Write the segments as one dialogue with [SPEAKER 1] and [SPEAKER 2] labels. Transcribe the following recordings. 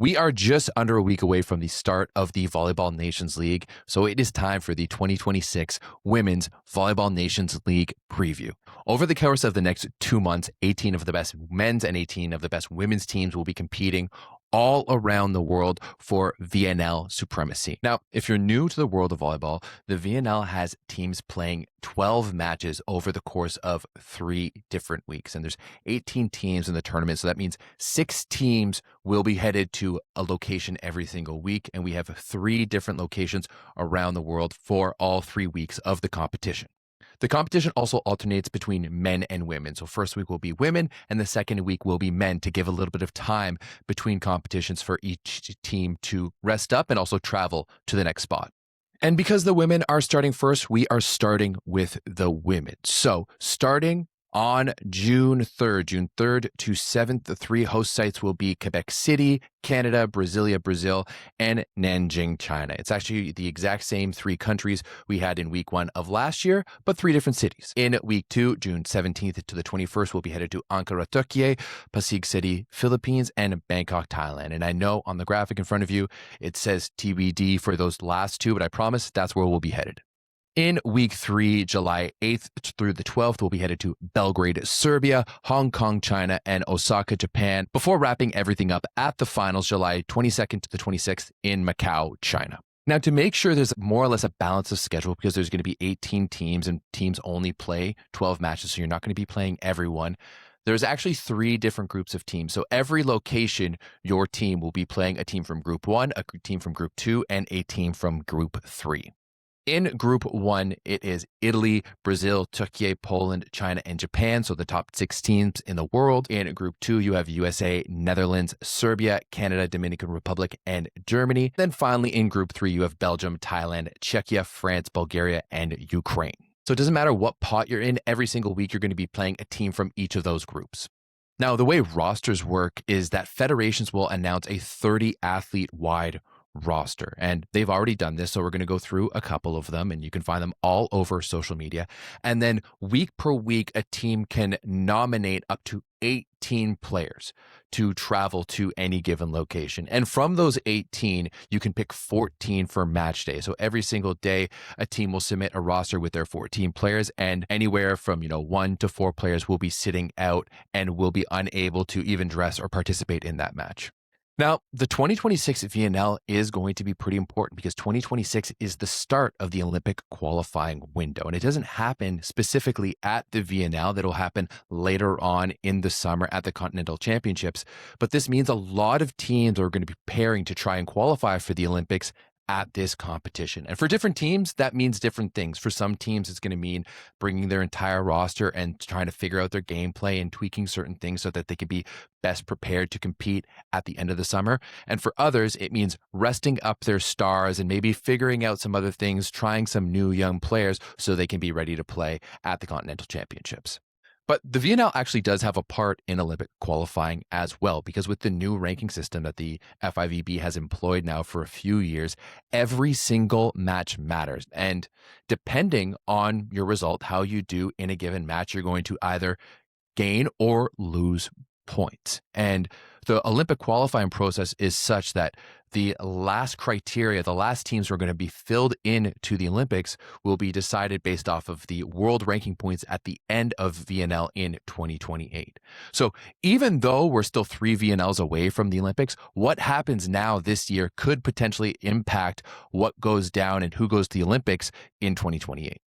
[SPEAKER 1] We are just under a week away from the start of the Volleyball Nations League, so it is time for the 2026 Women's Volleyball Nations League preview. Over the course of the next 2 months, 18 of the best men's and 18 of the best women's teams will be competing all around the world for VNL supremacy. Now, if you're new to the world of volleyball, the VNL has teams playing 12 matches over the course of 3 different weeks. And there's 18 teams in the tournament. So that means 6 teams will be headed to a location every single week. And we have 3 different locations around the world for all 3 weeks of the competition. The competition also alternates between men and women. So first week will be women and the second week will be men to give a little bit of time between competitions for each team to rest up and also travel to the next spot. And because the women are starting first, we are starting with the women. So starting on June 3rd to 7th, the 3 host sites will be Quebec City, Canada, Brasilia, Brazil, and Nanjing, China. It's actually the exact same 3 countries we had in week 1 of last year, but 3 different cities. In week 2, June 17th to the 21st, we'll be headed to Ankara, Turkey, Pasig City, Philippines, and Bangkok, Thailand. And I know on the graphic in front of you, it says TBD for those last 2, but I promise that's where we'll be headed. In week 3, July 8th through the 12th, we'll be headed to Belgrade, Serbia, Hong Kong, China, and Osaka, Japan, before wrapping everything up at the finals, July 22nd to the 26th in Macau, China. Now, to make sure there's more or less a balance of schedule, because there's going to be 18 teams and teams only play 12 matches, so you're not going to be playing everyone. There's actually 3 different groups of teams. So every location, your team will be playing a team from Group 1, a team from Group 2, and a team from Group 3. In Group 1, it is Italy, Brazil, Turkey, Poland, China, and Japan, so the top 6 teams in the world. In Group 2, you have USA, Netherlands, Serbia, Canada, Dominican Republic, and Germany. Then finally, in Group 3, you have Belgium, Thailand, Czechia, France, Bulgaria, and Ukraine. So it doesn't matter what pot you're in, every single week you're going to be playing a team from each of those groups. Now, the way rosters work is that federations will announce a 30-athlete-wide roster, and they've already done this, so we're going to go through a couple of them, and you can find them all over social media. And then week per week, a team can nominate up to 18 players to travel to any given location. And from those 18, you can pick 14 for match day. So every single day, a team will submit a roster with their 14 players, and anywhere from 1 to 4 players will be sitting out and will be unable to even dress or participate in that match. Now, the 2026 VNL is going to be pretty important because 2026 is the start of the Olympic qualifying window. And it doesn't happen specifically at the VNL. That'll happen later on in the summer at the Continental Championships. But this means a lot of teams are going to be preparing to try and qualify for the Olympics at this competition. And for different teams, that means different things. For some teams, it's going to mean bringing their entire roster and trying to figure out their gameplay and tweaking certain things so that they can be best prepared to compete at the end of the summer. And for others, it means resting up their stars and maybe figuring out some other things, trying some new young players so they can be ready to play at the Continental Championships. But the VNL actually does have a part in Olympic qualifying as well, because with the new ranking system that the FIVB has employed now for a few years, every single match matters. And depending on your result, how you do in a given match, you're going to either gain or lose points. And the Olympic qualifying process is such that the last criteria, the last teams who are going to be filled in to the Olympics will be decided based off of the world ranking points at the end of VNL in 2028. So even though we're still 3 VNLs away from the Olympics, what happens now this year could potentially impact what goes down and who goes to the Olympics in 2028.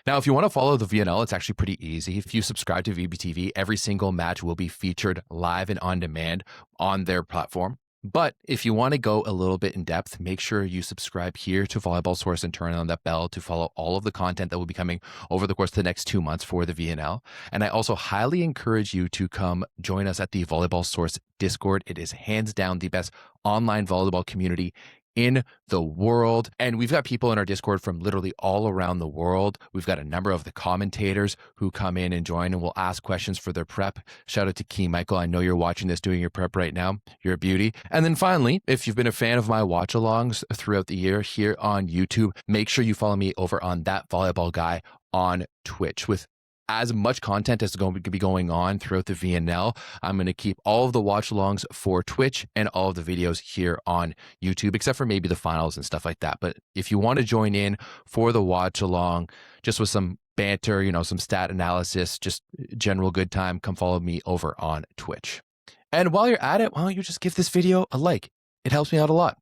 [SPEAKER 1] Now, if you want to follow the VNL, it's actually pretty easy. If you subscribe to VBTV, every single match will be featured live and on demand on their platform. But if you want to go a little bit in depth, make sure you subscribe here to Volleyball Source and turn on that bell to follow all of the content that will be coming over the course of the next 2 months for the VNL. And I also highly encourage you to come join us at the Volleyball Source Discord. It is hands down the best online volleyball community in the world. And we've got people in our Discord from literally all around the world. We've got a number of the commentators who come in and join and will ask questions for their prep. Shout out to Key Michael. I know you're watching this, doing your prep right now. You're a beauty. And then finally, if you've been a fan of my watch alongs throughout the year here on YouTube, make sure you follow me over on That Volleyball Guy on Twitch with as much content as is going to be going on throughout the VNL. I'm going to keep all of the watch alongs for Twitch and all of the videos here on YouTube, except for maybe the finals and stuff like that. But if you want to join in for the watch along, just with some banter, some stat analysis, just general good time, come follow me over on Twitch. And while you're at it, why don't you just give this video a like? It helps me out a lot.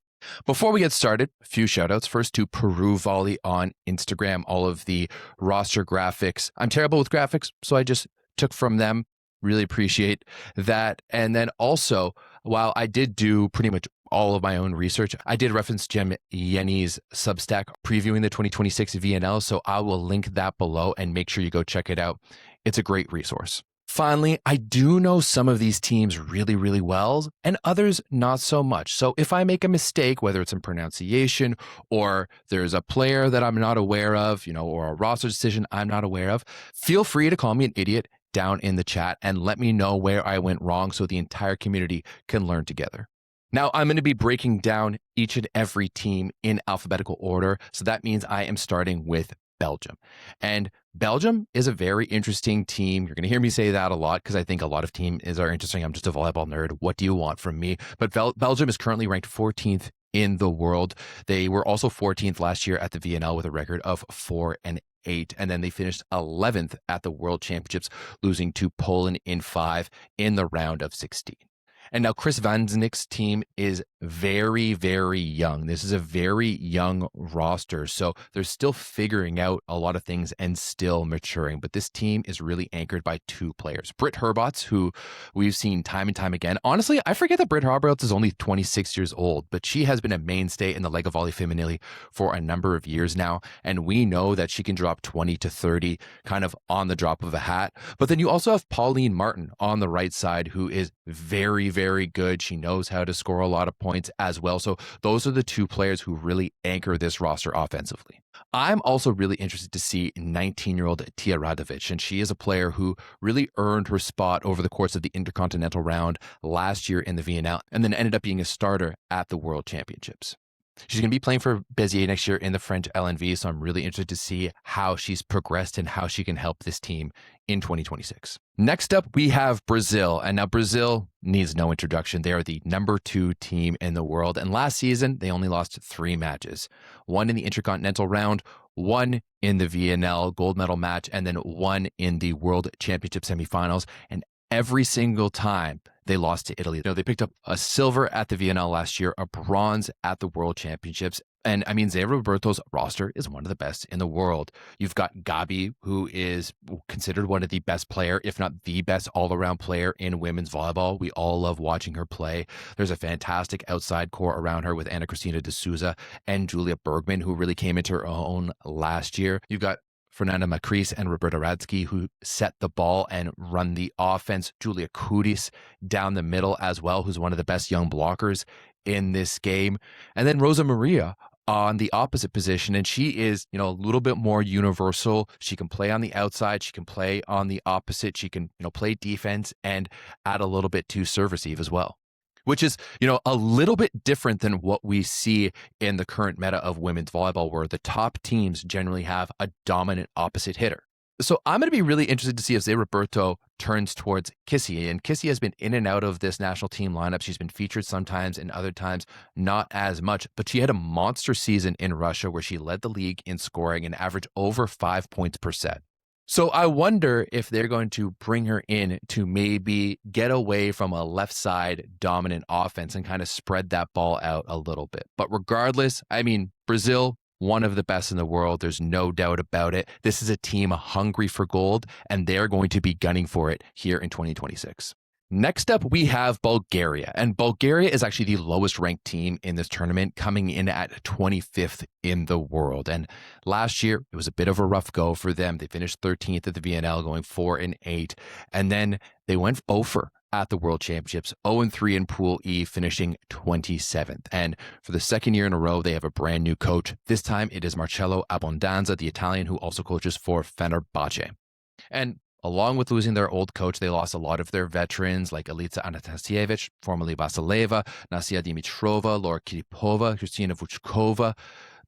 [SPEAKER 1] Before we get started, a few shout outs. First to Peru Volley on Instagram, all of the roster graphics. I'm terrible with graphics, so I just took from them. Really appreciate that. And then also, while I did do pretty much all of my own research, I did reference Jim Yenny's Substack previewing the 2026 VNL, so I will link that below and make sure you go check it out. It's a great resource. Finally, I do know some of these teams really, really well and others not so much. So if I make a mistake, whether it's in pronunciation or there's a player that I'm not aware of, or a roster decision I'm not aware of, feel free to call me an idiot down in the chat and let me know where I went wrong so the entire community can learn together. Now, I'm going to be breaking down each and every team in alphabetical order. So that means I am starting with Belgium. And Belgium is a very interesting team. You're going to hear me say that a lot because I think a lot of teams are interesting. I'm just a volleyball nerd. What do you want from me? But Belgium is currently ranked 14th in the world. They were also 14th last year at the VNL with a record of 4-8. And then they finished 11th at the World Championships, losing to Poland in 5 in the round of 16. And now Chris Vanznik's team is very, very young. This is a very young roster. So they're still figuring out a lot of things and still maturing. But this team is really anchored by two players. Britt Herbots, who we've seen time and time again. Honestly, I forget that Britt Herbots is only 26 years old, but she has been a mainstay in the Lega Volley Femminile for a number of years now. And we know that she can drop 20 to 30 kind of on the drop of a hat. But then you also have Pauline Martin on the right side, who is very, very good. She knows how to score a lot of points as well. So those are the two players who really anchor this roster offensively. I'm also really interested to see 19-year-old Tia Radovic, and she is a player who really earned her spot over the course of the Intercontinental round last year in the VNL, and then ended up being a starter at the World Championships. She's going to be playing for Béziers next year in the French LNV, so I'm really interested to see how she's progressed and how she can help this team in 2026. Next up, we have Brazil. And now Brazil needs no introduction. They are the number 2 team in the world. And last season, they only lost 3 matches. 1 in the Intercontinental round, 1 in the VNL gold medal match, and then 1 in the World Championship semifinals. And every single time they lost to Italy. They picked up a silver at the VNL last year, a bronze at the World Championships. And I mean, Zé Roberto's roster is one of the best in the world. You've got Gabi, who is considered one of the best player, if not the best all-around player in women's volleyball. We all love watching her play. There's a fantastic outside core around her with Ana Cristina de Souza and Julia Bergman, who really came into her own last year. You've got Fernanda Macris and Roberta Radsky, who set the ball and run the offense. Julia Kudis down the middle as well, who's one of the best young blockers in this game. And then Rosa Maria on the opposite position. And she is, a little bit more universal. She can play on the outside. She can play on the opposite. She can, play defense and add a little bit to serve receive as well, which is, a little bit different than what we see in the current meta of women's volleyball, where the top teams generally have a dominant opposite hitter. So I'm going to be really interested to see if Zé Roberto turns towards Kissy. And Kissy has been in and out of this national team lineup. She's been featured sometimes and other times not as much. But she had a monster season in Russia where she led the league in scoring and averaged over 5 points per set. So I wonder if they're going to bring her in to maybe get away from a left side dominant offense and kind of spread that ball out a little bit. But regardless, I mean, Brazil, one of the best in the world. There's no doubt about it. This is a team hungry for gold, and they're going to be gunning for it here in 2026. Next up, we have Bulgaria, and Bulgaria is actually the lowest ranked team in this tournament, coming in at 25th in the world. And last year, it was a bit of a rough go for them. They finished 13th at the VNL, going 4-8, and then they went over at the World Championships, 0-3 in Pool E, finishing 27th. And for the second year in a row, they have a brand new coach. This time, it is Marcello Abbondanza, the Italian, who also coaches for Fenerbahce. And along with losing their old coach, they lost a lot of their veterans like Elitsa Anastasievich, formerly Vasileva, Nasia Dimitrova, Laura Kiripova, Kristina Vuchkova.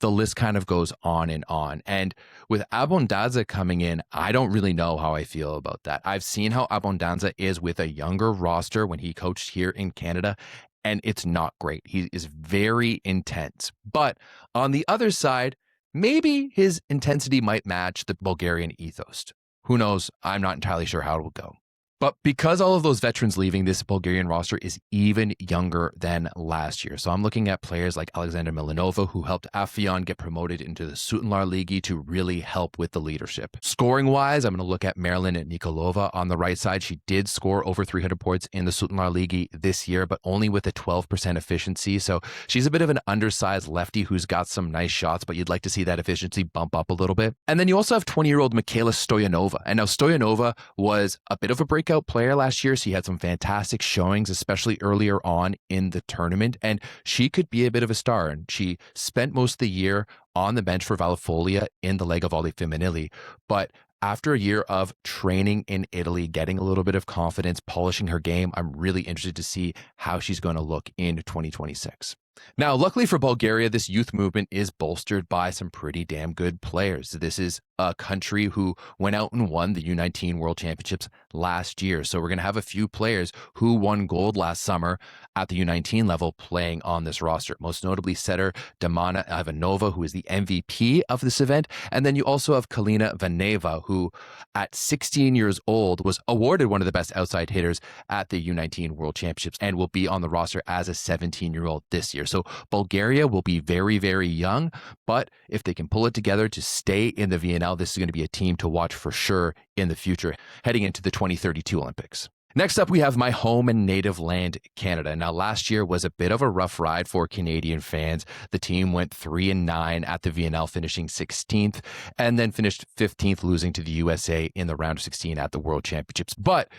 [SPEAKER 1] the list kind of goes on and on. And with Abondanza coming in, I don't really know how I feel about that. I've seen how Abondanza is with a younger roster when he coached here in Canada, and it's not great. He is very intense. But on the other side, maybe his intensity might match the Bulgarian ethos. Who knows? I'm not entirely sure how it will go. But because all of those veterans leaving, this Bulgarian roster is even younger than last year. So I'm looking at players like Alexander Milanova, who helped Afion get promoted into the Sutenlar Ligi to really help with the leadership. Scoring-wise, I'm going to look at Marilyn Nikolova on the right side. She did score over 300 points in the Sutenlar Ligi this year, but only with a 12% efficiency. So she's a bit of an undersized lefty who's got some nice shots, but you'd like to see that efficiency bump up a little bit. And then you also have 20-year-old Michaela Stoyanova. And now Stoyanova was a bit of a breakout player last year. She had some fantastic showings, especially earlier on in the tournament, and she could be a bit of a star. And she spent most of the year on the bench for Valfolia in the Lega Volley Femminile. But after a year of training in Italy, getting a little bit of confidence, polishing her game, I'm really interested to see how she's going to look in 2026. Now, luckily for Bulgaria, this youth movement is bolstered by some pretty damn good players. This is a country who went out and won the U19 World Championships last year. So we're going to have a few players who won gold last summer at the U19 level playing on this roster. Most notably, setter Damana Ivanova, who is the MVP of this event. And then you also have Kalina Vaneva, who at 16 years old was awarded one of the best outside hitters at the U19 World Championships and will be on the roster as a 17-year-old this year. So Bulgaria will be very, very young, but if they can pull it together to stay in the VNL, this is going to be a team to watch for sure in the future, heading into the 2032 Olympics. Next up, we have my home and native land, Canada. Now, last year was a bit of a rough ride for Canadian fans. The team went 3-9 at the VNL, finishing 16th, and then finished 15th, losing to the USA in the round of 16 at the World Championships. But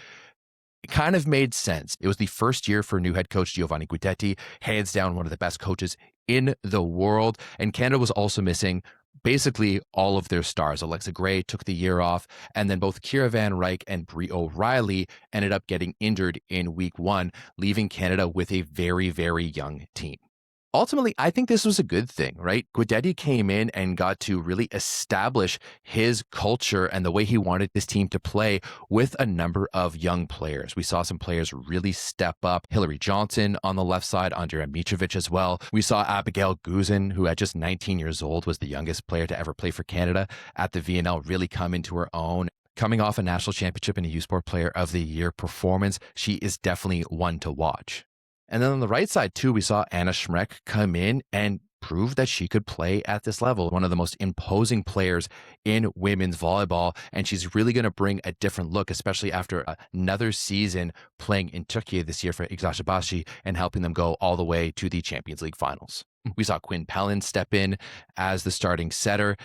[SPEAKER 1] it kind of made sense. It was the first year for new head coach Giovanni Guidetti, hands down one of the best coaches in the world. And Canada was also missing basically all of their stars. Alexa Gray took the year off, and then both Kira Van Ryk and Brie O'Reilly ended up getting injured in week one, leaving Canada with a very, very young team. Ultimately, I think this was a good thing, right? Guidetti came in and got to really establish his culture and the way he wanted this team to play with a number of young players. We saw some players really step up. Hillary Johnson on the left side, Andrea Mitrovic as well. We saw Abigail Guzin, who at just 19 years old was the youngest player to ever play for Canada at the VNL, really come into her own. Coming off a national championship and a U Sport Player of the Year performance, she is definitely one to watch. And then on the right side, too, we saw Anna Schmreck come in and prove that she could play at this level. One of the most imposing players in women's volleyball. And she's really going to bring a different look, especially after another season playing in Turkey this year for Ikzashabashi and helping them go all the way to the Champions League finals. We saw Quinn Pellin step in as the starting setter.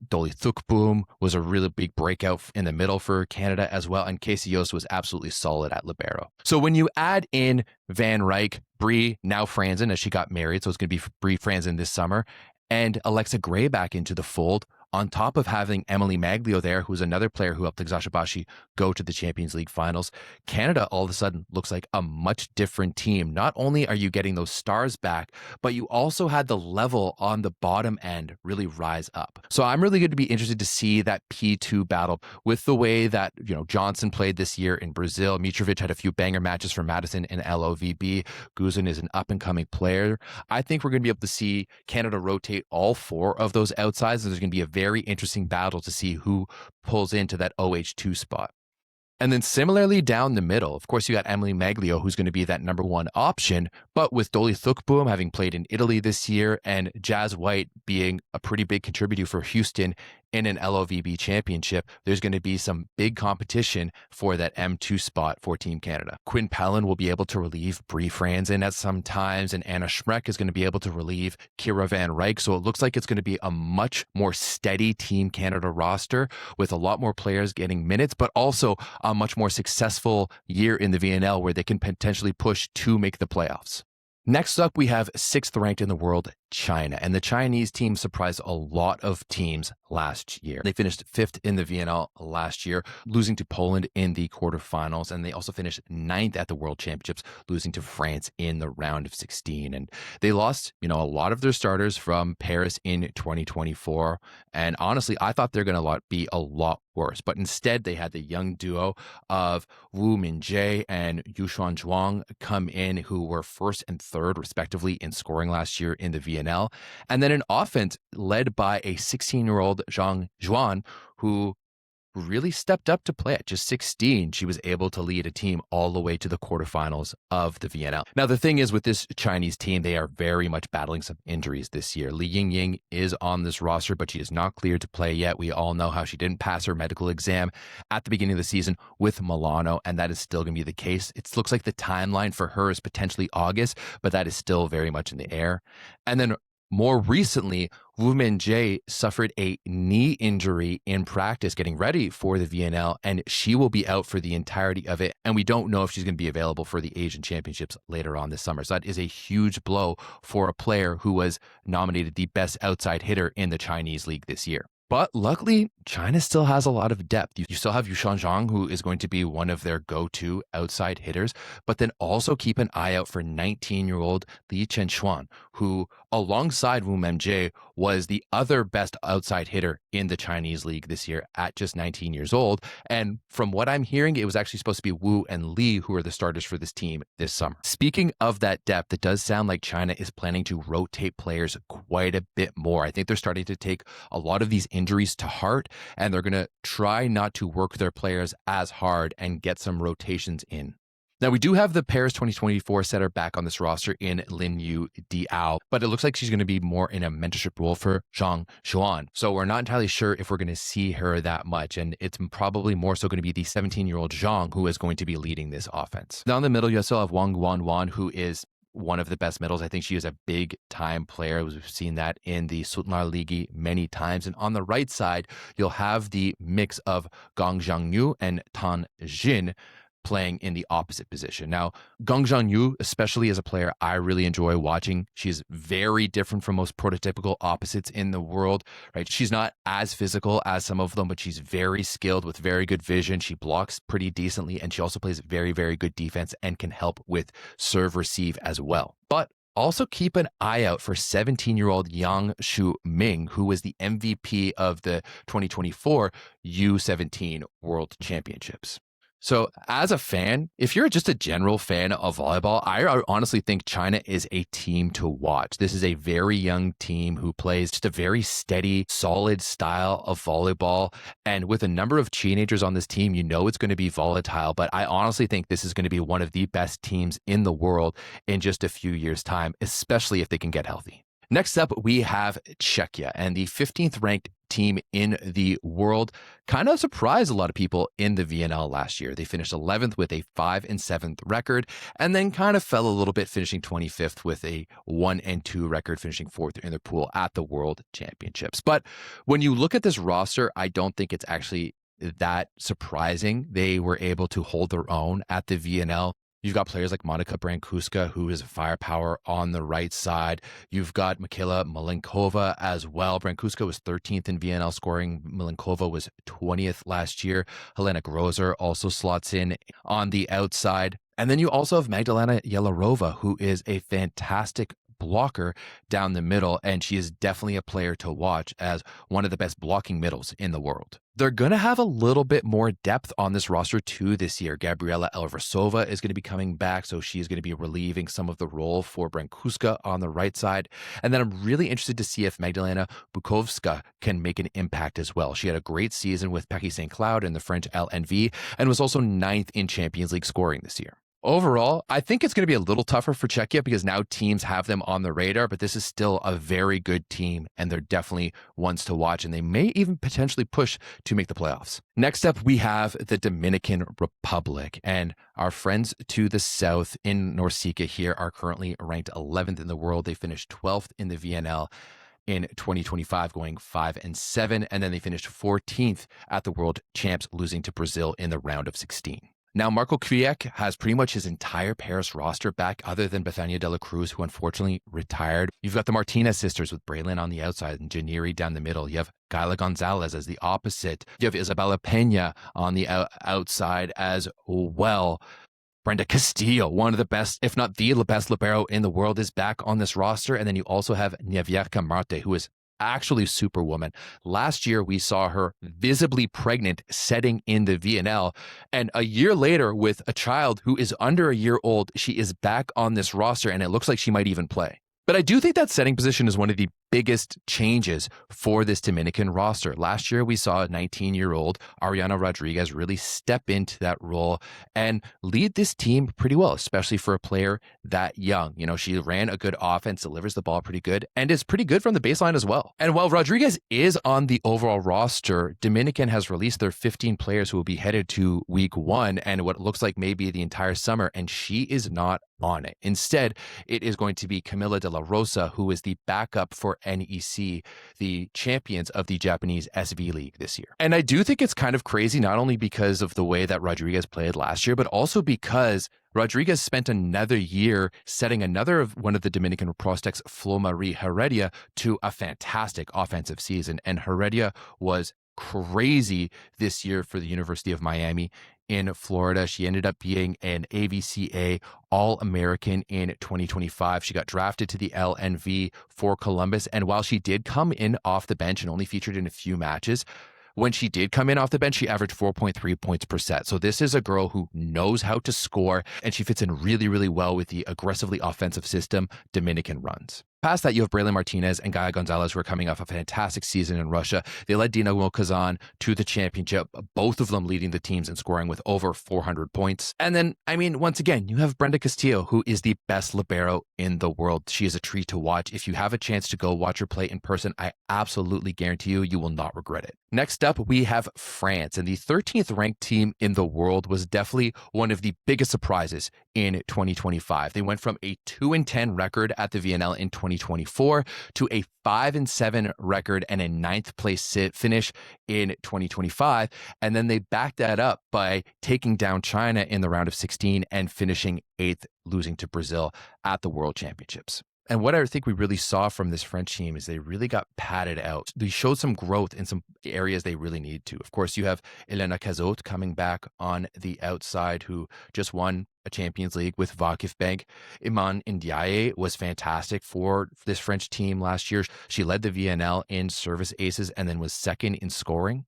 [SPEAKER 1] Dolly Thukboom was a really big breakout in the middle for Canada as well. And Casey Yost was absolutely solid at libero. So when you add in Van Ryk, Brie, now Franzen, as she got married, so it's going to be Brie Franzen this summer, and Alexa Gray back into the fold, on top of having Emily Maglio there, who's another player who helped Ikzashabashi go to the Champions League finals, Canada all of a sudden looks like a much different team. Not only are you getting those stars back, but you also had the level on the bottom end really rise up. So I'm really going to be interested to see that P2 battle with the way that, Johnson played this year in Brazil. Mitrovic had a few banger matches for Madison and LOVB. Guzin is an up-and-coming player. I think we're going to be able to see Canada rotate all four of those outsides. There's going to be a very interesting battle to see who pulls into that OH2 spot. And then similarly down the middle, of course, you got Emily Maglio, who's going to be that number one option. But with Dolly Thukboom having played in Italy this year and Jazz White being a pretty big contributor for Houston in an LOVB championship, there's going to be some big competition for that M2 spot for Team Canada. Quinn Pellin will be able to relieve Brie Franzen at some times, and Anna Schmreck is going to be able to relieve Kira Van Ryk. So it looks like it's going to be a much more steady Team Canada roster with a lot more players getting minutes, but also a much more successful year in the VNL where they can potentially push to make the playoffs. Next up, we have 6th ranked in the world, China. And the Chinese team surprised a lot of teams last year. They finished 5th in the VNL last year, losing to Poland in the quarterfinals. And they also finished 9th at the World Championships, losing to France in the round of 16. And they lost, a lot of their starters from Paris in 2024. And honestly, I thought they're going to be a lot worse. But instead, they had the young duo of Wu Minjae and Yushuan Zhuang come in, who were 1st and 3rd, respectively, in scoring last year in the VNL. And then an offense led by a 16-year-old Zhang Juan, who really stepped up to play at just 16. She was able to lead a team all the way to the quarterfinals of the VNL. Now, the thing is with this Chinese team, they are very much battling some injuries this year. Li Yingying is on this roster, but she is not cleared to play yet. We all know how she didn't pass her medical exam at the beginning of the season with Milano, and that is still going to be the case. It looks like the timeline for her is potentially August, but that is still very much in the air. And then more recently, Wu Minjae suffered a knee injury in practice getting ready for the VNL, and she will be out for the entirety of it. And we don't know if she's going to be available for the Asian Championships later on this summer. So that is a huge blow for a player who was nominated the best outside hitter in the Chinese league this year. But luckily, China still has a lot of depth. You still have Yushan Zhang, who is going to be one of their go-to outside hitters, but then also keep an eye out for 19-year-old Li Chenxuan, who alongside Wu Minjae was the other best outside hitter in the Chinese league this year at just 19 years old. And from what I'm hearing, it was actually supposed to be Wu and Li who are the starters for this team this summer. Speaking of that depth, it does sound like China is planning to rotate players quite a bit more. I think they're starting to take a lot of these injuries to heart, and they're going to try not to work their players as hard and get some rotations in. Now, we do have the Paris 2024 setter back on this roster in Lin Yu Diao, but it looks like she's going to be more in a mentorship role for Zhang Xuan. So we're not entirely sure if we're going to see her that much, and it's probably more so going to be the 17-year-old Zhang who is going to be leading this offense. Now in the middle, you also have Wang Guanwan, who is one of the best middles. I think she is a big time player. We've seen that in the Sutnar League many times. And on the right side, you'll have the mix of Gang Zhangyu and Tan Jin playing in the opposite position. Now, Gang Zhangyu, especially as a player, I really enjoy watching. She's very different from most prototypical opposites in the world, right? She's not as physical as some of them, but she's very skilled with very good vision. She blocks pretty decently, and she also plays very, very good defense and can help with serve receive as well. But also keep an eye out for 17-year-old Yang Shu Ming, who was the MVP of the 2024 U17 World Championships. So as a fan, if you're just a general fan of volleyball, I honestly think China is a team to watch. This is a very young team who plays just a very steady, solid style of volleyball. And with a number of teenagers on this team, it's going to be volatile. But I honestly think this is going to be one of the best teams in the world in just a few years' time, especially if they can get healthy. Next up, we have Czechia, and the 15th ranked team in the world kind of surprised a lot of people in the VNL last year. They finished 11th with a 5-7 record, and then kind of fell a little bit, finishing 25th with a 1-2 record, finishing 4th in their pool at the World Championships. But when you look at this roster, I don't think it's actually that surprising. They were able to hold their own at the VNL. You've got players like Monika Brankuska, who is firepower on the right side. You've got Mikhaila Malenkova as well. Brankuska was 13th in VNL scoring. Malenkova was 20th last year. Helena Grozer also slots in on the outside. And then you also have Magdalena Yelarova, who is a fantastic blocker down the middle, and she is definitely a player to watch as one of the best blocking middles in the world. They're going to have a little bit more depth on this roster too this year. Gabriela Elversova is going to be coming back, so she is going to be relieving some of the role for Brankuska on the right side. And then I'm really interested to see if Magdalena Bukovska can make an impact as well. She had a great season with Pecky St. Cloud in the French LNV and was also 9th in Champions League scoring this year. Overall, I think it's going to be a little tougher for Czechia because now teams have them on the radar, but this is still a very good team, and they're definitely ones to watch, and they may even potentially push to make the playoffs. Next up, we have the Dominican Republic, and our friends to the south in Norsica here are currently ranked 11th in the world. They finished 12th in the VNL in 2025, going 5-7, and then they finished 14th at the World Champs, losing to Brazil in the round of 16. Now, Marco Kwiek has pretty much his entire Paris roster back, other than Bethania de la Cruz, who unfortunately retired. You've got the Martinez sisters with Braylon on the outside and Janiri down the middle. You have Gayla Gonzalez as the opposite. You have Isabella Pena on the outside as well. Brenda Castillo, one of the best, if not the best libero in the world, is back on this roster. And then you also have Nievierka Marte, who is actually superwoman. Last year, we saw her visibly pregnant setting in the VNL. And a year later, with a child who is under a year old, she is back on this roster, and it looks like she might even play. But I do think that setting position is one of the biggest changes for this Dominican roster. Last year, we saw a 19-year-old Ariana Rodriguez really step into that role and lead this team pretty well, especially for a player that young. You know, she ran a good offense, delivers the ball pretty good, and is pretty good from the baseline as well. And while Rodriguez is on the overall roster, Dominican has released their 15 players who will be headed to week 1 and what looks like maybe the entire summer, and she is not on it. Instead, it is going to be Camila de la Rosa, who is the backup for NEC, the champions of the Japanese SV League this year. And I do think it's kind of crazy, not only because of the way that Rodriguez played last year, but also because Rodriguez spent another year setting another of one of the Dominican prospects, Flo Marie Heredia, to a fantastic offensive season. And Heredia was crazy this year for the University of Miami in Florida. She ended up being an AVCA All-American in 2025. She got drafted to the LNV for Columbus. And while she did come in off the bench and only featured in a few matches, when she did come in off the bench, she averaged 4.3 points per set. So this is a girl who knows how to score, and she fits in really, really well with the aggressively offensive system Dominican runs. Past that, you have Braylon Martinez and Gaia Gonzalez, who are coming off a fantastic season in Russia. They led Dinamo Kazan to the championship, both of them leading the teams and scoring with over 400 points. And then, I mean, once again, you have Brenda Castillo, who is the best libero in the world. She is a treat to watch. If you have a chance to go watch her play in person, I absolutely guarantee you will not regret it. Next up, we have France, and the 13th ranked team in the world was definitely one of the biggest surprises in 2025. They went from a 2-10 record at the VNL in 2024 to a 5-7 record and a 9th place finish in 2025. And then they backed that up by taking down China in the round of 16 and finishing 8th, losing to Brazil at the World Championships. And what I think we really saw from this French team is they really got padded out. They showed some growth in some areas they really need to. Of course, you have Elena Cazot coming back on the outside, who just won a Champions League with Vakif Bank. Iman Ndiaye was fantastic for this French team last year. She led the VNL in service aces and then was second in scoring.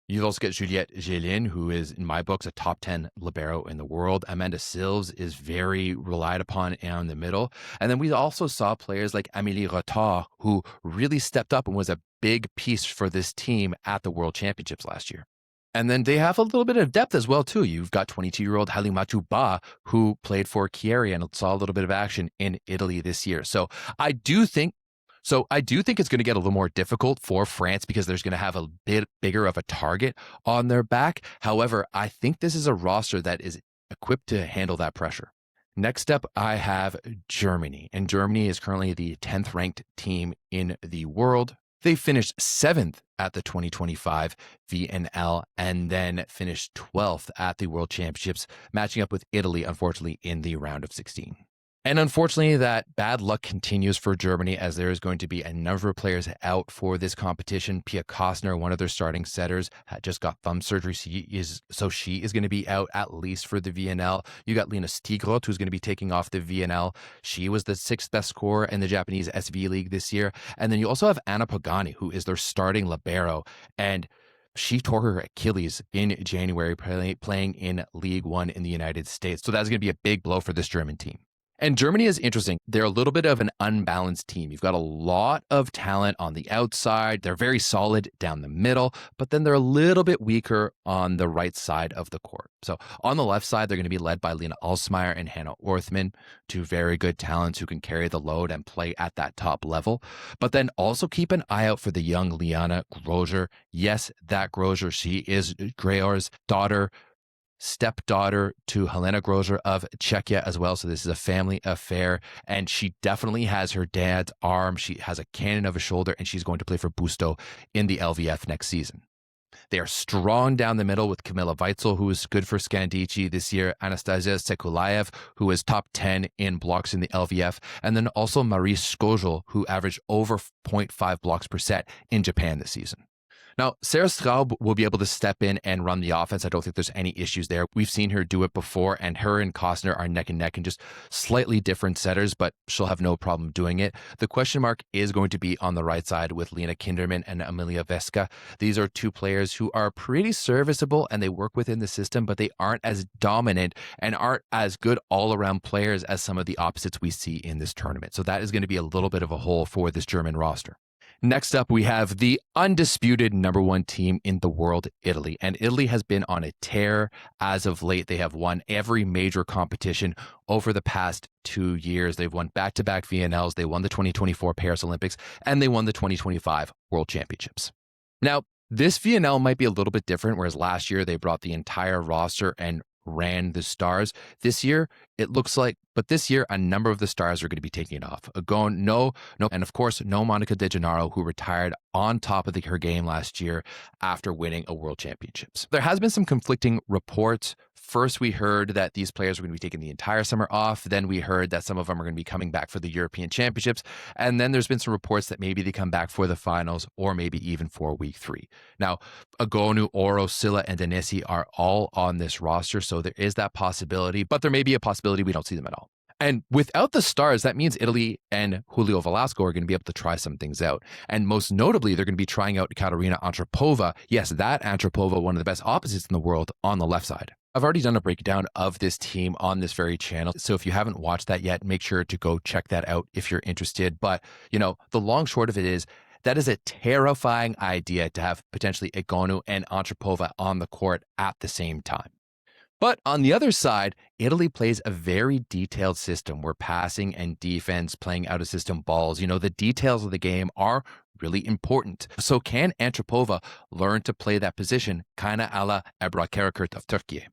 [SPEAKER 1] You've also got Juliette Gélin, who is, in my books, a top 10 libero in the world. Amanda Silves is very relied upon in the middle. And then we also saw players like Amélie Rotard, who really stepped up and was a big piece for this team at the World Championships last year. And then they have a little bit of depth as well, too. You've got 22-year-old Halimatu Ba, who played for Chieri and saw a little bit of action in Italy this year. So I do think it's going to get a little more difficult for France because there's going to have a bit bigger of a target on their back. However, I think this is a roster that is equipped to handle that pressure. Next up, I have Germany, and Germany is currently the 10th ranked team in the world. They finished 7th at the 2025 VNL and then finished 12th at the World Championships, matching up with Italy, unfortunately, in the round of 16. And unfortunately, that bad luck continues for Germany as there is going to be a number of players out for this competition. Pia Kostner, one of their starting setters, had just got thumb surgery. She is going to be out at least for the VNL. You got Lena Stigrot, who's going to be taking off the VNL. She was the 6th best scorer in the Japanese SV League this year. And then you also have Anna Pagani, who is their starting libero. And she tore her Achilles in January playing in League One in the United States. So that's going to be a big blow for this German team. And Germany is interesting. They're a little bit of an unbalanced team. You've got a lot of talent on the outside. They're very solid down the middle, but then they're a little bit weaker on the right side of the court. So on the left side, they're going to be led by Lena Alsmeyer and Hannah Orthman, two very good talents who can carry the load and play at that top level. But then also keep an eye out for the young Liana Grozer. Yes, that Grozer, she is Greor's daughter, stepdaughter to Helena Grozer of Czechia as well. So this is a family affair, and she definitely has her dad's arm. She has a cannon of a shoulder, and she's going to play for Busto in the LVF next season. They are strong down the middle with Kamila Weitzel, who is good for Skandici this year, Anastasia Sekulaev, who is top 10 in blocks in the LVF, and then also Marie Skojul, who averaged over 0.5 blocks per set in Japan this season. Now, Sarah Straub will be able to step in and run the offense. I don't think there's any issues there. We've seen her do it before, and her and Costner are neck and neck and just slightly different setters, but she'll have no problem doing it. The question mark is going to be on the right side with Lena Kinderman and Amelia Veska. These are two players who are pretty serviceable and they work within the system, but they aren't as dominant and aren't as good all-around players as some of the opposites we see in this tournament. So that is going to be a little bit of a hole for this German roster. Next up, we have the undisputed number one team in the world, Italy. And Italy has been on a tear as of late. They have won every major competition over the past 2 years. They've won back-to-back VNLs. They won the 2024 Paris Olympics, and they won the 2025 World Championships. Now, this VNL might be a little bit different, whereas last year they brought the entire roster and ran the stars. This year, it looks like, but this year, a number of the stars are going to be taking it off. No, and of course, no Monica De Gennaro, who retired on top of her game last year after winning a World Championships. There has been some conflicting reports. First, we heard that these players were going to be taking the entire summer off. Then we heard that some of them are going to be coming back for the European Championships. And then there's been some reports that maybe they come back for the finals or maybe even for week 3. Now, Agonu, Oro, Silla, and Danesi are all on this roster. So there is that possibility, but there may be a possibility we don't see them at all. And without the stars, that means Italy and Julio Velasco are going to be able to try some things out. And most notably, they're going to be trying out Katarina Antropova. Yes, that Antropova, one of the best opposites in the world, on the left side. I've already done a breakdown of this team on this very channel. So if you haven't watched that yet, make sure to go check that out if you're interested. But, the long short of it is, that is a terrifying idea to have potentially Egonu and Antropova on the court at the same time. But on the other side, Italy plays a very detailed system where passing and defense, playing out of system balls, the details of the game are really important. So can Antropova learn to play that position, kind of a la Ebra Karakurt of Turkey?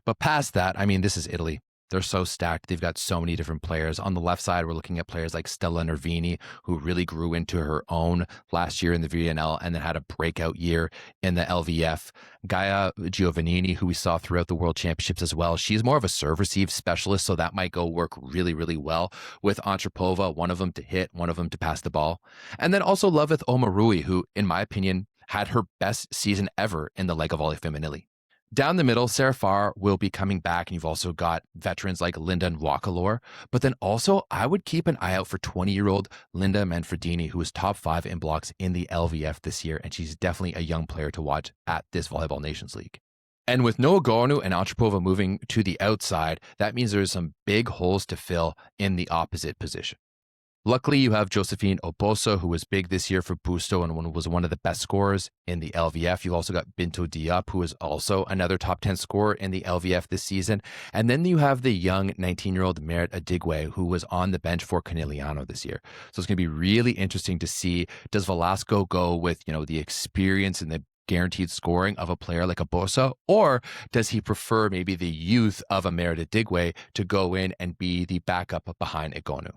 [SPEAKER 1] But past that, this is Italy. They're so stacked. They've got so many different players. On the left side, we're looking at players like Stella Nervini, who really grew into her own last year in the VNL and then had a breakout year in the LVF. Gaia Giovannini, who we saw throughout the World Championships as well. She's more of a serve-receive specialist, so that might go work really, really well with Antropova, one of them to hit, one of them to pass the ball. And then also Loveth Omarui, who, in my opinion, had her best season ever in the Lega Volley Femminile. Down the middle, Sarah Farr will be coming back, and you've also got veterans like Linda Nwakalor. But then also, I would keep an eye out for 20-year-old Linda Manfredini, who is top 5 in blocks in the LVF this year, and she's definitely a young player to watch at this Volleyball Nations League. And with Noah Gornu and Antropova moving to the outside, that means there's some big holes to fill in the opposite position. Luckily, you have Josephine Oboso, who was big this year for Busto and was one of the best scorers in the LVF. You've also got Binto Diop, who is also another top 10 scorer in the LVF this season. And then you have the young 19-year-old Merit Adigwe, who was on the bench for Canigliano this year. So it's going to be really interesting to see, does Velasco go with, the experience and the guaranteed scoring of a player like Oboso, or does he prefer maybe the youth of a Merit Adigwe to go in and be the backup behind Egonu?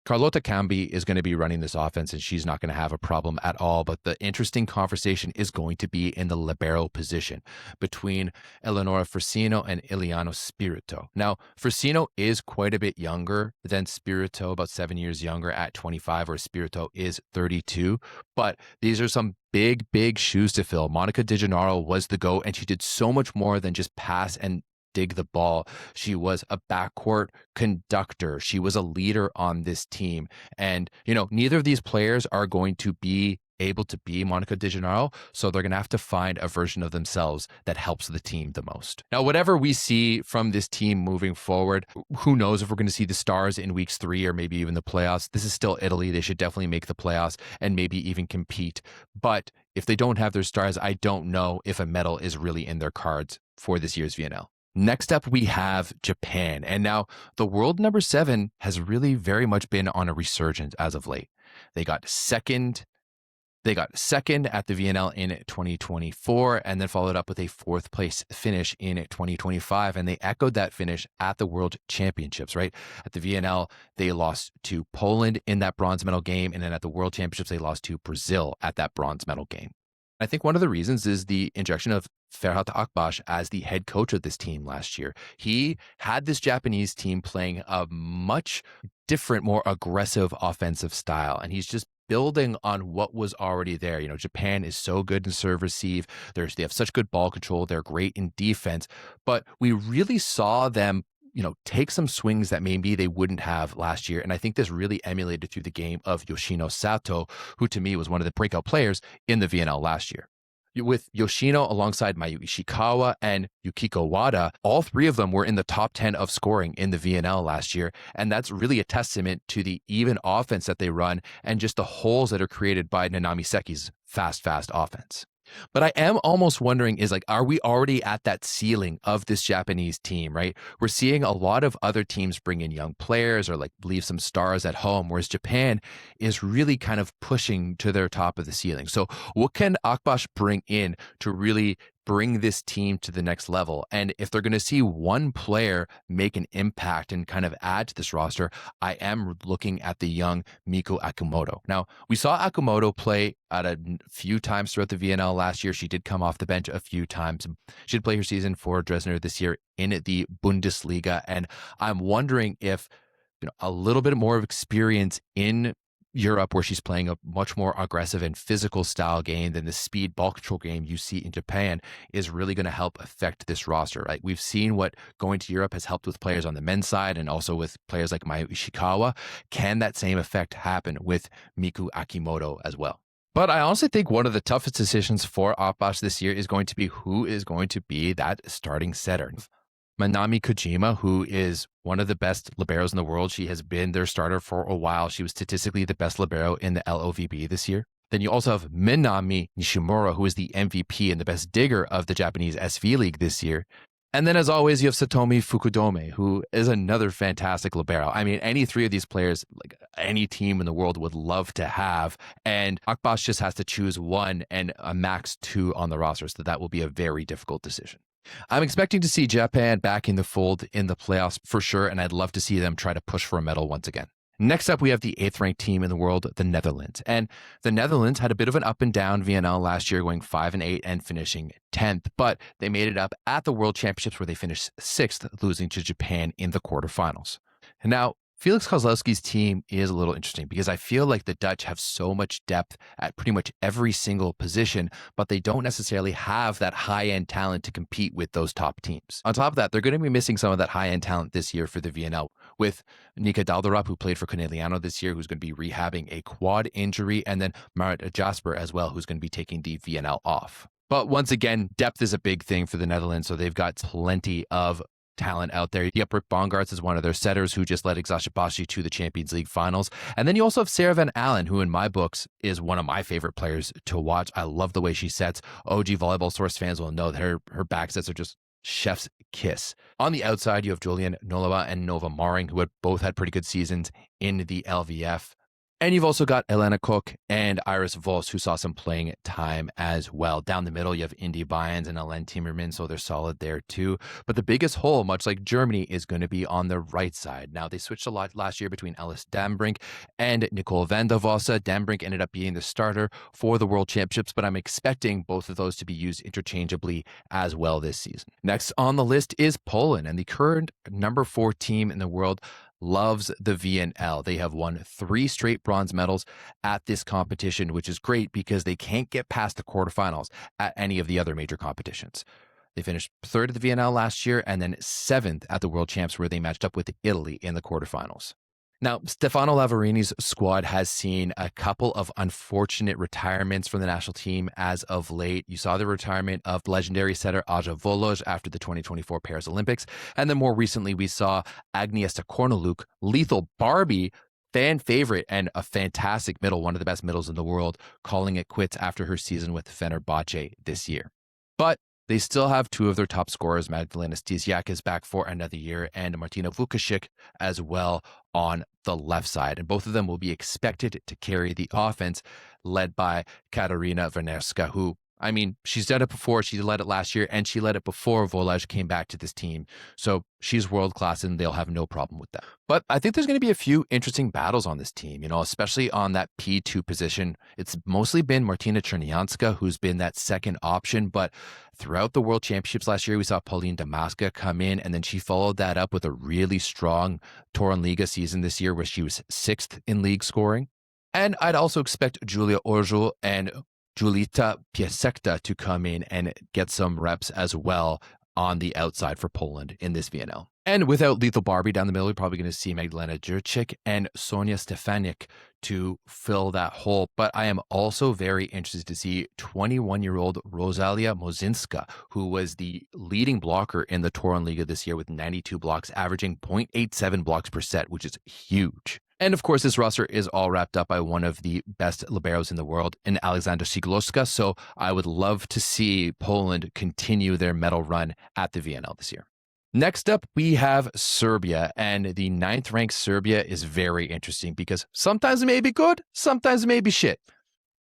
[SPEAKER 1] Carlota Cambi is going to be running this offense, and she's not going to have a problem at all. But the interesting conversation is going to be in the libero position between Eleonora Frasino and Iliano Spirito. Now, Frasino is quite a bit younger than Spirito, about 7 years younger at 25, where Spirito is 32. But these are some big, big shoes to fill. Monica De Gennaro was the GOAT, and she did so much more than just pass and dig the ball. She was a backcourt conductor. She was a leader on this team. And, neither of these players are going to be able to be Monica De Gennaro, so they're going to have to find a version of themselves that helps the team the most. Now, whatever we see from this team moving forward, who knows if we're going to see the stars in weeks 3 or maybe even the playoffs. This is still Italy. They should definitely make the playoffs and maybe even compete. But if they don't have their stars, I don't know if a medal is really in their cards for this year's VNL. Next up, we have Japan. And now the world number 7 has really very much been on a resurgence as of late. They got second at the VNL in 2024 and then followed up with a 4th place finish in 2025. And they echoed that finish at the World Championships, right? At the VNL, they lost to Poland in that bronze medal game. And then at the World Championships, they lost to Brazil at that bronze medal game. I think one of the reasons is the injection of Ferhat Akbaş as the head coach of this team last year. He had this Japanese team playing a much different, more aggressive offensive style, and he's just building on what was already there. You know, Japan is so good in serve receive. They have such good ball control. They're great in defense, but we really saw them take some swings that maybe they wouldn't have last year. And I think this really emulated through the game of Yoshino Sato, who to me was one of the breakout players in the VNL last year. With Yoshino alongside Mayu Ishikawa and Yukiko Wada, all three of them were in the top 10 of scoring in the VNL last year. And that's really a testament to the even offense that they run and just the holes that are created by Nanami Seki's fast offense. But I am almost wondering are we already at that ceiling of this Japanese team, right? We're seeing a lot of other teams bring in young players or leave some stars at home, whereas Japan is really kind of pushing to their top of the ceiling. So what can Akbaş bring in to really bring this team to the next level? And if they're going to see one player make an impact and kind of add to this roster, I am looking at the young Miku Akimoto. Now, we saw Akimoto play at a few times throughout the VNL last year. She did come off the bench a few times. She did play her season for Dresdner this year in the Bundesliga. And I'm wondering if a little bit more of experience in Europe, where she's playing a much more aggressive and physical style game than the speed ball control game you see in Japan, is really going to help affect this roster, right? We've seen what going to Europe has helped with players on the men's side and also with players like Mayu Ishikawa. Can that same effect happen with Miku Akimoto as well? But I honestly think one of the toughest decisions for Akbaş this year is going to be who is going to be that starting setter. Manami Kojima, who is one of the best liberos in the world. She has been their starter for a while. She was statistically the best libero in the LOVB this year. Then you also have Minami Nishimura, who is the MVP and the best digger of the Japanese SV League this year. And then, as always, you have Satomi Fukudome, who is another fantastic libero. I mean, any three of these players, any team in the world would love to have. And Akbaş just has to choose one and a max two on the roster. So that will be a very difficult decision. I'm expecting to see Japan back in the fold in the playoffs for sure, and I'd love to see them try to push for a medal once again. Next up, we have the 8th ranked team in the world, the Netherlands. And the Netherlands had a bit of an up and down VNL last year, going 5-8 and finishing 10th, but they made it up at the World Championships where they finished 6th, losing to Japan in the quarterfinals. And now, Felix Kozlowski's team is a little interesting because I feel like the Dutch have so much depth at pretty much every single position, but they don't necessarily have that high-end talent to compete with those top teams. On top of that, they're going to be missing some of that high-end talent this year for the VNL, with Nika Dalderop, who played for Corneliano this year, who's going to be rehabbing a quad injury, and then Marit Jasper as well, who's going to be taking the VNL off. But once again, depth is a big thing for the Netherlands, so they've got plenty of talent out there. Yep, Rick Bongaerts is one of their setters who just led Exashabashi to the Champions League finals. And then you also have Sarah Van Allen, who in my books is one of my favorite players to watch. I love the way she sets. OG Volleyball Source fans will know that her back sets are just chef's kiss. On the outside, you have Julian Nolava and Nova Maring, who had both had pretty good seasons in the LVF. And you've also got Elena Cook and Iris Vos, who saw some playing time as well. Down the middle, you have Indy Byans and Ellen Timmerman, so they're solid there too. But the biggest hole, much like Germany, is going to be on the right side. Now, they switched a lot last year between Alice Dambrink and Nicole van der Vosse. Dambrink ended up being the starter for the World Championships, but I'm expecting both of those to be used interchangeably as well this season. Next on the list is Poland, and the current number 4 team in the world loves the VNL. They have won 3 straight bronze medals at this competition, which is great because they can't get past the quarterfinals at any of the other major competitions. They finished 3rd at the VNL last year and then 7th at the World Champs, where they matched up with Italy in the quarterfinals. Now, Stefano Lavarini's squad has seen a couple of unfortunate retirements from the national team as of late. You saw the retirement of legendary setter Aja Voloj after the 2024 Paris Olympics. And then more recently, we saw Agnieszka Korneluk, Lethal Barbie, fan favorite and a fantastic middle, one of the best middles in the world, calling it quits after her season with Fenerbahce this year. But they still have 2 of their top scorers. Magdalena Stysiak is back for another year, and Martina Vukasik as well on the left side. And both of them will be expected to carry the offense, led by Katarina Wernerska, who I mean, she's done it before. She led it last year, and she led it before Volej came back to this team. So she's world class, and they'll have no problem with that. But I think there's going to be a few interesting battles on this team, especially on that P2 position. It's mostly been Martina Czernianska, who's been that second option. But throughout the World Championships last year, we saw Pauline Damaska come in, and then she followed that up with a really strong Toren Liga season this year, where she was 6th in league scoring. And I'd also expect Julia Orjul and Julita Piasecta to come in and get some reps as well on the outside for Poland in this VNL. And without Lethal Barbie down the middle, you're probably going to see Magdalena Jurczyk and Sonia Stefaniak to fill that hole. But I am also very interested to see 21-year-old Rosalia Mozinska, who was the leading blocker in the Toren Liga this year with 92 blocks, averaging 0.87 blocks per set, which is huge. And of course, this roster is all wrapped up by one of the best liberos in the world, in Alexandra Sigloska. So I would love to see Poland continue their medal run at the VNL this year. Next up, we have Serbia, and the 9th ranked Serbia is very interesting because sometimes it may be good, sometimes it may be shit.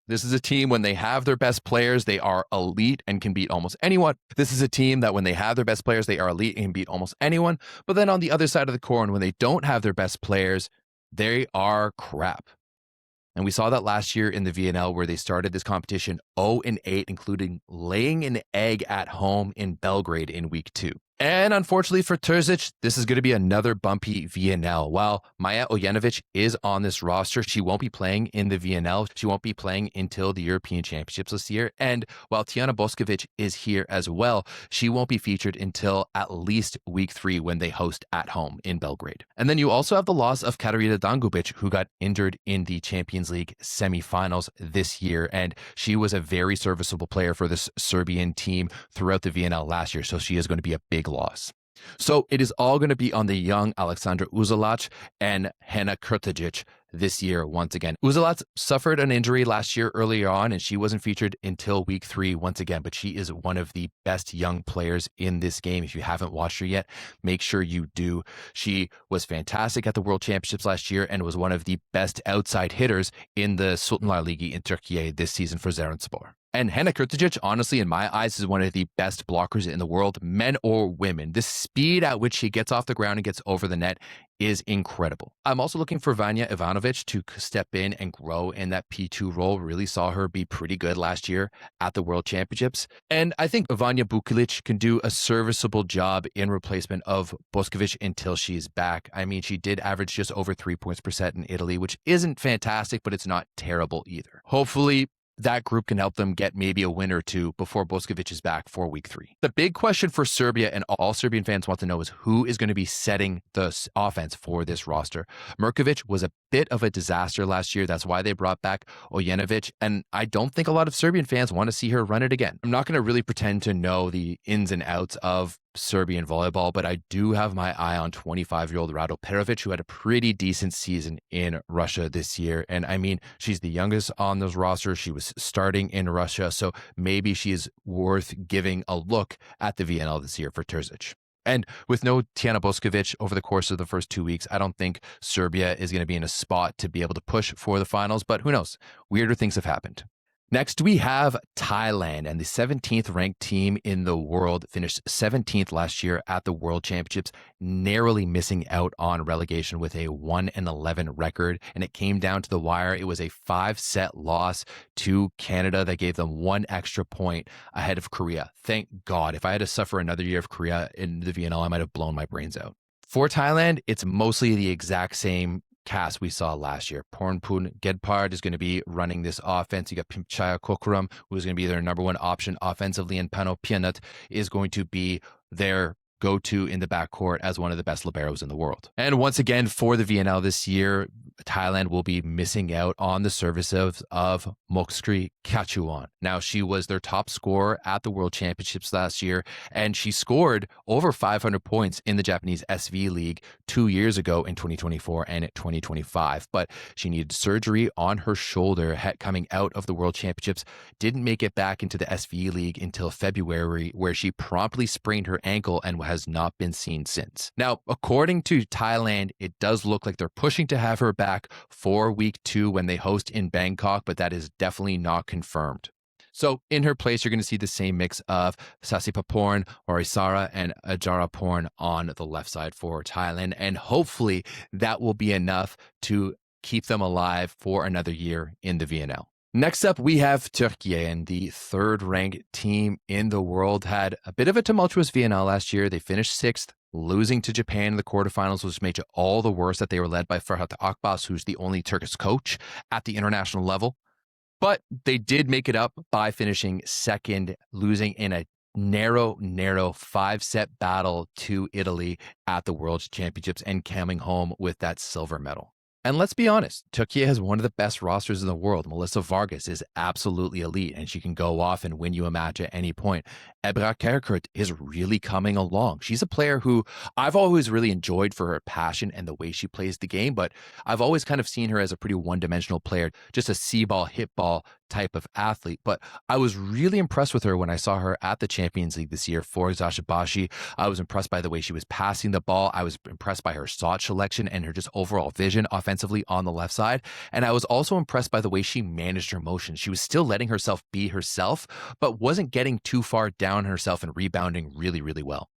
[SPEAKER 1] This is a team when they have their best players, they are elite and can beat almost anyone. This is a team that when they have their best players, they are elite and can beat almost anyone. But then on the other side of the coin, when they don't have their best players, they are crap. And we saw that last year in the VNL where they started this competition 0-8, including laying an egg at home in Belgrade in week 2. And unfortunately for Terzic, this is going to be another bumpy VNL. While Maja Ojanovic is on this roster, she won't be playing in the VNL. She won't be playing until the European Championships this year. And while Tijana Boskovic is here as well, she won't be featured until at least week 3 when they host at home in Belgrade. And then you also have the loss of Katarina Dangubic, who got injured in the Champions League semifinals this year. And she was a very serviceable player for this Serbian team throughout the VNL last year. So she is going to be a big loss. So it is all going to be on the young Aleksandra Uzelac and Hena Krtajic this year once again. Uzelac suffered an injury last year earlier on, and she wasn't featured until week 3 once again, but she is one of the best young players in this game. If you haven't watched her yet, make sure you do. She was fantastic at the World Championships last year and was one of the best outside hitters in the Sultanlar Ligi in Turkey this season for Zerenspor. And Hena Krtajic, honestly, in my eyes, is one of the best blockers in the world, men or women. The speed at which she gets off the ground and gets over the net is incredible. I'm also looking for Vanja Ivanovic to step in and grow in that P2 role. Really saw her be pretty good last year at the World Championships. And I think Vanja Bukilic can do a serviceable job in replacement of Boskovic until she's back. I mean, she did average just over 3 points per set in Italy, which isn't fantastic, but it's not terrible either. Hopefully, that group can help them get maybe a win or two before Boskovic is back for week 3. The big question for Serbia and all Serbian fans want to know is who is going to be setting the offense for this roster. Mirkovic was a bit of a disaster last year. That's why they brought back Ojanovic. And I don't think a lot of Serbian fans want to see her run it again. I'm not going to really pretend to know the ins and outs of Serbian volleyball, but I do have my eye on 25-year-old Rado Perovic, who had a pretty decent season in Russia this year. And I mean, she's the youngest on those rosters. She was starting in Russia, so maybe she is worth giving a look at the VNL this year for Terzic. And with no Tijana Boskovic over the course of the first 2 weeks, I don't think Serbia is going to be in a spot to be able to push for the finals, but who knows? Weirder things have happened. Next, we have Thailand, and the 17th ranked team in the world finished 17th last year at the World Championships, narrowly missing out on relegation with a 1-11 record. And it came down to the wire. It was a 5-set loss to Canada that gave them 1 extra point ahead of Korea. Thank God. If I had to suffer another year of Korea in the VNL, I might have blown my brains out. For Thailand, it's mostly the exact same cast we saw last year. Pornpun Gedpard is going to be running this offense. You got Pimchaya Kokuram, who is going to be their number 1 option offensively, and Pano Pianut is going to be their go-to in the backcourt as one of the best liberos in the world. And once again, for the VNL this year, Thailand will be missing out on the services of Mokskri Kachuan. Now, she was their top scorer at the World Championships last year, and she scored over 500 points in the Japanese SV League 2 years ago in 2024 and 2025. But she needed surgery on her shoulder coming out of the World Championships, didn't make it back into the SV League until February, where she promptly sprained her ankle and has not been seen since. Now, according to Thailand, it does look like they're pushing to have her back for week 2 when they host in Bangkok, but that is definitely not confirmed. So in her place, you're going to see the same mix of Sasipaporn, Orisara, and Ajaraporn on the left side for Thailand. And hopefully that will be enough to keep them alive for another year in the VNL. Next up, we have Turkey, and the third-ranked team in the world had a bit of a tumultuous VNL last year. They finished sixth, losing to Japan in the quarterfinals, which made it all the worse that they were led by Ferhat Akbas, who's the only Turkish coach at the international level. But they did make it up by finishing second, losing in a narrow 5-set battle to Italy at the World Championships and coming home with that silver medal. And let's be honest, Turkey has one of the best rosters in the world. Melissa Vargas is absolutely elite, and she can go off and win you a match at any point. Ebra Kerkert is really coming along. She's a player who I've always really enjoyed for her passion and the way she plays the game, but I've always kind of seen her as a pretty one-dimensional player, just a see-ball, hit-ball type of athlete. But I was really impressed with her when I saw her at the Champions League this year for Zashibashi. I was impressed by the way she was passing the ball. I was impressed by her shot selection and her just overall vision offensively on the left side. And I was also impressed by the way she managed her motion. She was still letting herself be herself, but wasn't getting too far down herself and rebounding really, really well.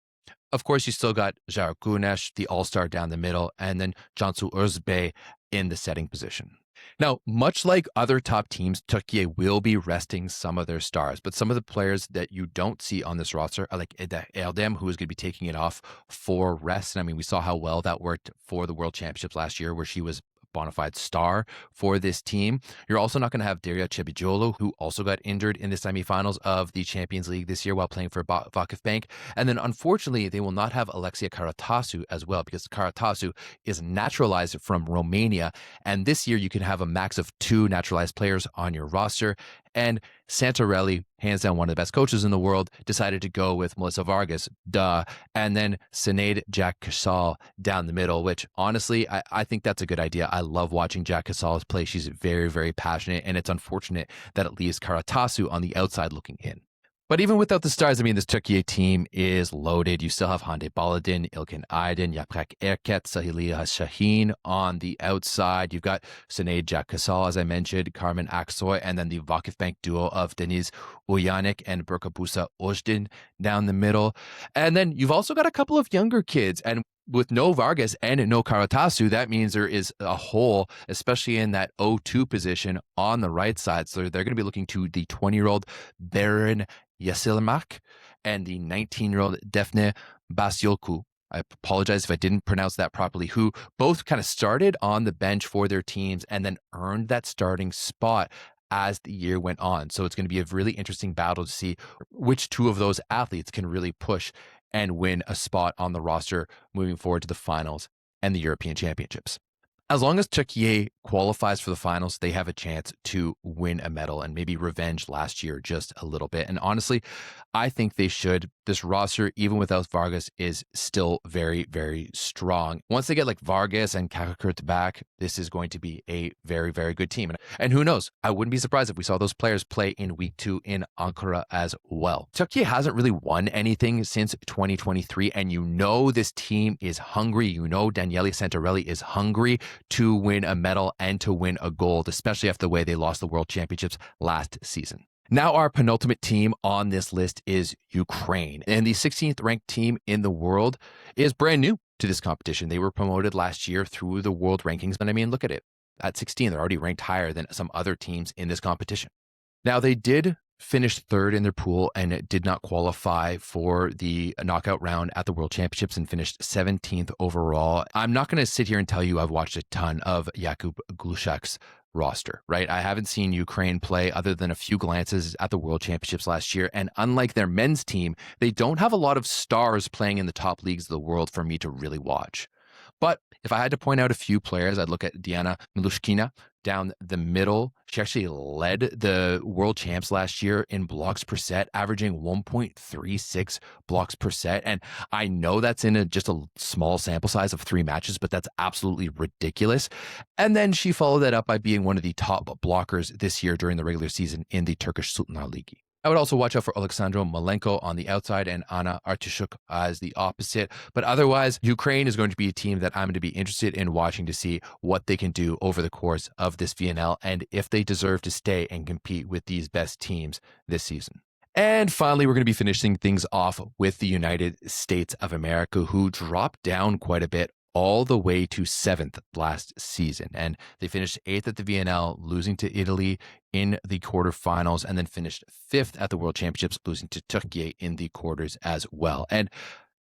[SPEAKER 1] Of course, you still got Jaro Gunesh, the all-star down the middle, and then Cansu Özbey in the setting position. Now, much like other top teams, Turkey will be resting some of their stars, but some of the players that you don't see on this roster are like Eda Erdem, who is going to be taking it off for rest. And I mean, we saw how well that worked for the World Championships last year, where she was bona fide star for this team. You're also not going to have Derya Chebijolu, who also got injured in the semifinals of the Champions League this year while playing for Vakifbank. And then unfortunately, they will not have Alexia Karatasu as well, because Karatasu is naturalized from Romania. And this year you can have a max of 2 naturalized players on your roster. And Santarelli, hands down one of the best coaches in the world, decided to go with Melissa Vargas, and then Sinead Jack Casal down the middle, which honestly, I think that's a good idea. I love watching Jack Casal's play. She's very, very passionate, and it's unfortunate that it leaves Karatasu on the outside looking in. But even without the stars, I mean, this Turkey team is loaded. You still have Hande Baladin, Ilkin Aydin, Yaprak Erket, Sahilia Shaheen on the outside. You've got Sinead Jack Casal, as I mentioned, Carmen Aksoy, and then the Vakifbank duo of Deniz Uyanik and Berkabusa Ojdin down the middle. And then you've also got a couple of younger kids. And with no Vargas and no Karatasu, that means there is a hole, especially in that 0-2 position on the right side. So they're going to be looking to the 20-year-old Baron Yasilmak and the 19-year-old Defne Basyolku. I apologize if I didn't pronounce that properly, who both kind of started on the bench for their teams and then earned that starting spot as the year went on. So it's going to be a really interesting battle to see which two of those athletes can really push and win a spot on the roster moving forward to the finals and the European Championships. As long as Turkey qualifies for the finals, they have a chance to win a medal and maybe revenge last year just a little bit. And honestly, I think they should. This roster, even without Vargas, is still very, very strong. Once they get like Vargas and Kakakurt back, this is going to be a very, very good team. And who knows? I wouldn't be surprised if we saw those players play in week 2 in Ankara as well. Turkey hasn't really won anything since 2023. And you know this team is hungry. You know Daniele Santarelli is hungry to win a medal and to win a gold, especially after the way they lost the World Championships last season. Now, our penultimate team on this list is Ukraine, and the 16th ranked team in the world is brand new to this competition. They were promoted last year through the world rankings, but I mean, look at it. At 16, they're already ranked higher than some other teams in this competition. Now, they did finish third in their pool and did not qualify for the knockout round at the World Championships and finished 17th overall. I'm not going to sit here and tell you I've watched a ton of Jakub Glushak's roster, right? I haven't seen Ukraine play other than a few glances at the World Championships last year. And unlike their men's team, they don't have a lot of stars playing in the top leagues of the world for me to really watch. But if I had to point out a few players, I'd look at Diana Milushkina down the middle. She actually led the world champs last year in blocks per set, averaging 1.36 blocks per set. And I know that's in just a small sample size of 3 matches, but that's absolutely ridiculous. And then she followed that up by being one of the top blockers this year during the regular season in the Turkish Sultanlar Ligi. I would also watch out for Alexandro Malenko on the outside and Anna Artishuk as the opposite. But otherwise, Ukraine is going to be a team that I'm going to be interested in watching to see what they can do over the course of this VNL and if they deserve to stay and compete with these best teams this season. And finally, we're going to be finishing things off with the United States of America, who dropped down quite a bit all the way to 7th last season. And they finished 8th at the VNL, losing to Italy in the quarterfinals, and then finished 5th at the World Championships, losing to Turkey in the quarters as well. And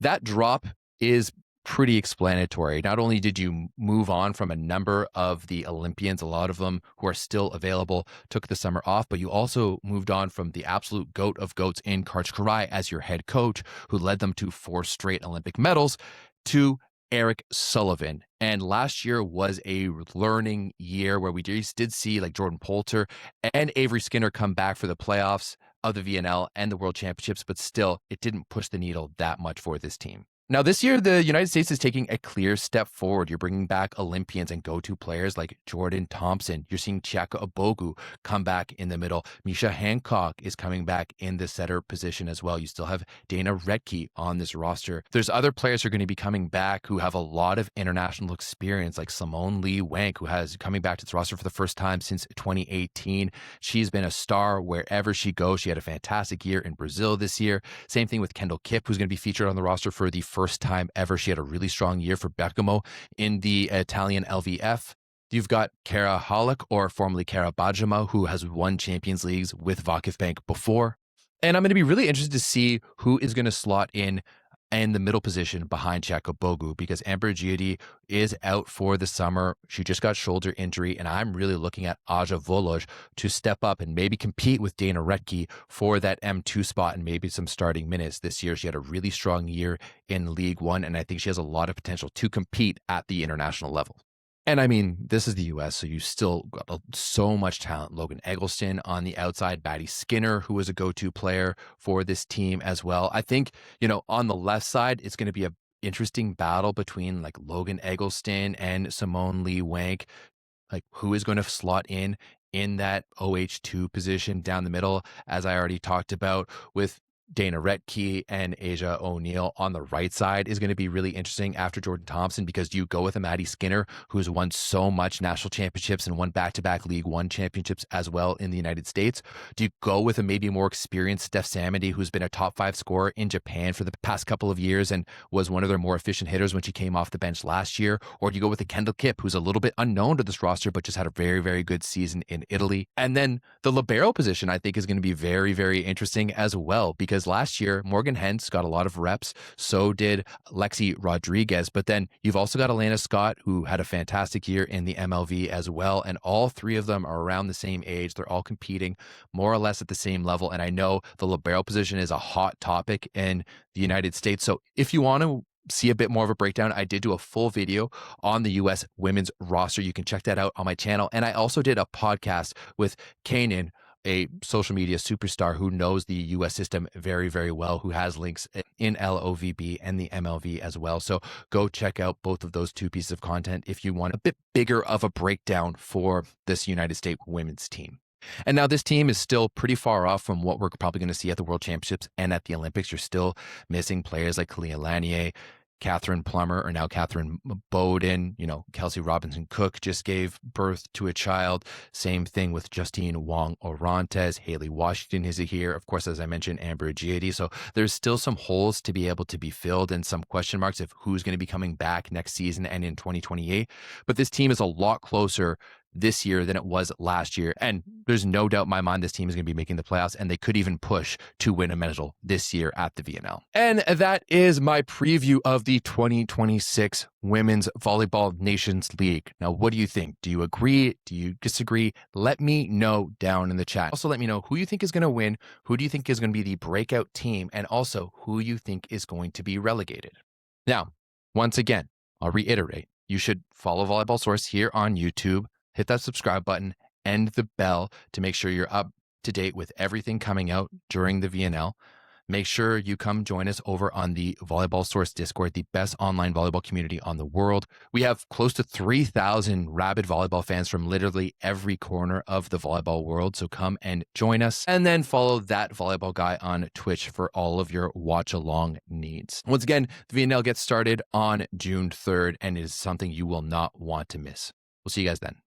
[SPEAKER 1] that drop is pretty explanatory. Not only did you move on from a number of the Olympians, a lot of them who are still available, took the summer off, but you also moved on from the absolute goat of goats in Karch Karai as your head coach, who led them to 4 straight Olympic medals, to Eric Sullivan. And last year was a learning year where we just did see like Jordan Poulter and Avery Skinner come back for the playoffs of the VNL and the World Championships, but still it didn't push the needle that much for this team. Now, this year, the United States is taking a clear step forward. You're bringing back Olympians and go-to players like Jordan Thompson. You're seeing Chiaka Obogu come back in the middle. Misha Hancock is coming back in the setter position as well. You still have Dana Redke on this roster. There's other players who are going to be coming back who have a lot of international experience, like Simone Lee Wank, who has coming back to this roster for the first time since 2018. She's been a star wherever she goes. She had a fantastic year in Brazil this year. Same thing with Kendall Kipp, who's going to be featured on the roster for the first time ever. She had a really strong year for Bergamo in the Italian LVF. You've got Kara Halak, or formerly Kara Bajama, who has won Champions Leagues with Vakif Bank before. And I'm going to be really interested to see who is going to slot in the middle position behind Chiaka Obogu, because Amber Giudi is out for the summer. She just got shoulder injury, and I'm really looking at Aja Voloj to step up and maybe compete with Dana Redke for that M2 spot and maybe some starting minutes this year. She had a really strong year in League One, and I think she has a lot of potential to compete at the international level. And I mean, this is the U.S., so you still got so much talent. Logan Eggleston on the outside, Maddie Skinner, who was a go-to player for this team as well. I think, on the left side, it's going to be an interesting battle between like Logan Eggleston and Simone Lee Wank. Like, who is going to slot in that OH2 position down the middle, as I already talked about, with Dana Redke and Asia O'Neill on the right side is going to be really interesting after Jordan Thompson, because you go with a Maddie Skinner, who's won so much national championships and won back-to-back League One championships as well in the United States? Do you go with a maybe more experienced Steph Samity, who's been a top 5 scorer in Japan for the past couple of years and was one of their more efficient hitters when she came off the bench last year? Or do you go with a Kendall Kipp, who's a little bit unknown to this roster, but just had a very, very good season in Italy? And then the libero position, I think, is going to be very, very interesting as well, because last year, Morgan Hentz got a lot of reps. So did Lexi Rodriguez. But then you've also got Alana Scott, who had a fantastic year in the MLV as well. And all 3 of them are around the same age. They're all competing more or less at the same level. And I know the libero position is a hot topic in the United States. So if you want to see a bit more of a breakdown, I did do a full video on the U.S. women's roster. You can check that out on my channel. And I also did a podcast with Kanan, a social media superstar who knows the U.S. system very, very well, who has links in LOVB and the MLV as well. So go check out both of those 2 pieces of content if you want a bit bigger of a breakdown for this United States women's team. And now this team is still pretty far off from what we're probably going to see at the World Championships and at the Olympics. You're still missing players like Kalia Lanier, Catherine Plummer, or now Catherine Bowden. Kelsey Robinson Cook just gave birth to a child. Same thing with Justine Wong Orantes. Haley Washington is here. Of course, as I mentioned, Amber Giudi. So there's still some holes to be able to be filled and some question marks of who's going to be coming back next season and in 2028. But this team is a lot closer this year than it was last year. And there's no doubt in my mind this team is going to be making the playoffs, and they could even push to win a medal this year at the VNL. And that is my preview of the 2026 Women's Volleyball Nations League. Now, what do you think? Do you agree? Do you disagree? Let me know down in the chat. Also, let me know who you think is going to win, who do you think is going to be the breakout team, and also who you think is going to be relegated. Now, once again, I'll reiterate, you should follow Volleyball Source here on YouTube. Hit that subscribe button and the bell to make sure you're up to date with everything coming out during the VNL. Make sure you come join us over on the Volleyball Source Discord, the best online volleyball community on the world. We have close to 3,000 rabid volleyball fans from literally every corner of the volleyball world. So come and join us, and then follow that volleyball guy on Twitch for all of your watch along needs. Once again, the VNL gets started on June 3rd and is something you will not want to miss. We'll see you guys then.